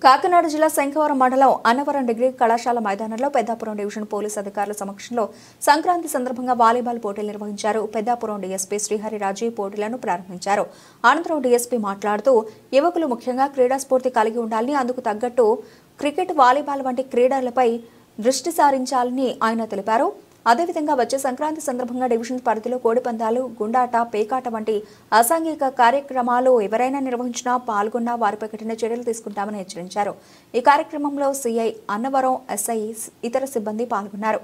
కాకినాడ జిల్లా శంఖవరం మండలం అన్నవరం డిగ్రీ కళాశాల మైదానంలో పెద్దాపురం డివిజన్ పోలీస్ అధికారుల సమక్షంలో సంక్రాంతి సందర్భంగా వాలీబాల్ పోటీలు నిర్వహించారు. పెద్దాపురం డీఎస్పీ శ్రీహరిరాజు పోటీలను ప్రారంభించారు. అనంతరం డీఎస్పీ మాట్లాడుతూ యువకులు ముఖ్యంగా క్రీడా స్ఫూర్తి కలిగి ఉండాలని, అందుకు తగ్గట్టు క్రికెట్, వాలీబాల్ వంటి క్రీడలపై దృష్టి సారించాలని ఆయన తెలిపారు. అదేవిధంగా వచ్చే సంక్రాంతి సందర్భంగా డివిజన్ పరిధిలో కోడిపందాలు, గుండాట, పేకాట వంటి అసాంఘిక కార్యక్రమాలు ఎవరైనా నిర్వహించినా పాల్గొన్నా వారిపై కఠిన చర్యలు తీసుకుంటామని హెచ్చరించారు. ఈ కార్యక్రమంలో సిఐ అన్నవరం, ఎస్ఐ, ఇతర సిబ్బంది పాల్గొన్నారు.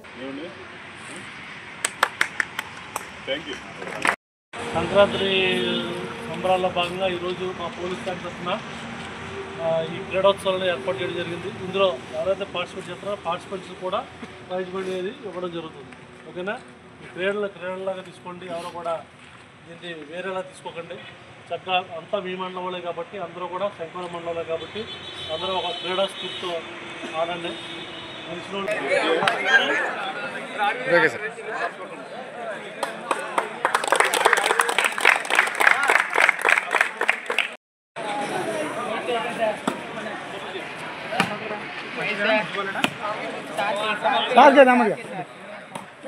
సంక్రాంతి సంబరాల్లో భాగంగా ఈరోజు మా పోలీస్ శాఖ తరఫున ఈ క్రీడోత్సవాలను ఏర్పాటు చేయడం జరిగింది. ఇందులో ఎవరైతే పార్టిసిపేట్ చేస్తారో పార్టిసిపెంట్స్ కూడా ప్రైజ్ మనీ అనేది ఇవ్వడం జరుగుతుంది. ఓకేనా? ఈ క్రీడలాగా తీసుకోండి, ఎవరో కూడా దీన్ని వేరేలా తీసుకోకండి. చక్కగా అంతా మీ మండలంలో కాబట్టి, అందరూ కూడా శంకవరం మండలంలో కాబట్టి అందరూ ఒక క్రీడా స్ఫూర్తితో ఆడండి.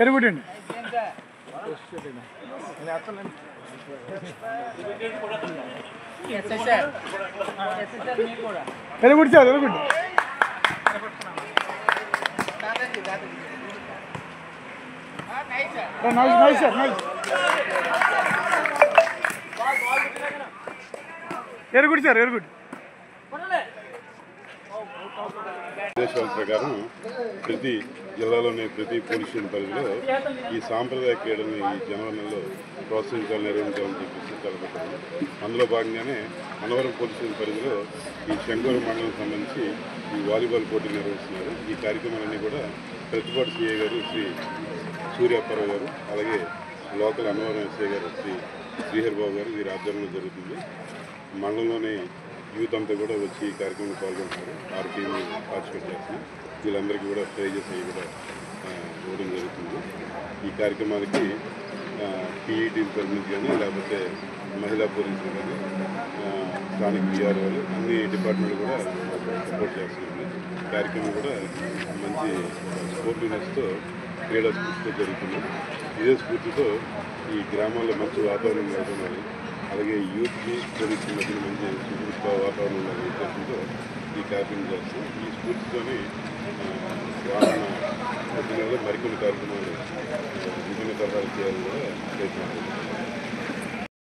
ఎరుగుటండి ఎరుగుడి సార్ ఎరుగుడి నైస్ సార్ నైస్ ఎరుగుడి సార్ ఎరుగుడి ఆదేశాల ప్రకారం ప్రతి జిల్లాలోని ప్రతి పోలీస్ స్టేషన్ పరిధిలో ఈ సాంప్రదాయ క్రీడల్ని ఈ జనవరి నెలలో ప్రోత్సహించాలని, నిర్వహించాలని చెప్పేసి తలపెట్టారు. అందులో భాగంగానే అన్నవరం పోలీస్ స్టేషన్ పరిధిలో ఈ శంకవరం మండలం సంబంధించి ఈ వాలీబాల్ పోటీలు నిర్వహిస్తున్నారు. ఈ కార్యక్రమాలన్నీ కూడా ప్రతిపాటి సిఐ గారు శ్రీ సూర్యాప్పారావు గారు, అలాగే లోకల్ అన్నవరం ఎస్ఐ గారు శ్రీ శ్రీహరిబాబు గారు వీరి ఆధ్వర్యంలో జరుగుతుంది. మండలంలోని యూత్ అంతా కూడా వచ్చి ఈ కార్యక్రమంలో పాల్గొంటున్నారు. 6 టీంలు పార్టిసిపేట్ చేస్తున్నారు. వీళ్ళందరికీ కూడా ప్రైజెస్ అవి కూడా ఇవ్వడం జరుగుతుంది. ఈ కార్యక్రమానికి పీఈటీ తరఫు నుంచి కానీ, లేకపోతే మహిళా పోలీసులు కానీ, స్థానిక బీఆర్ఓలు, అన్ని డిపార్ట్మెంట్లు కూడా సపోర్ట్ చేస్తున్నారు. ఈ కార్యక్రమం కూడా మంచి స్పోర్టివ్నెస్తో, క్రీడా స్ఫూర్తితో జరుగుతుంది. ఇదే స్ఫూర్తితో ఈ గ్రామాల్లో మంచి వాతావరణం నెలకొనాలి, అలాగే యూత్కి పోలీసుల మధ్య మంచి సుదృఢ వాతావరణం ఉండాలి ఉద్దేశంతో ఈ కార్యక్రమం చేస్తాం. ఈ స్ఫూర్తితోని రానున్న 10 నెలల్లో మరికొన్ని కార్యక్రమాలు విభిన్న తరహాలు చేయాలని కూడా ప్రయత్నం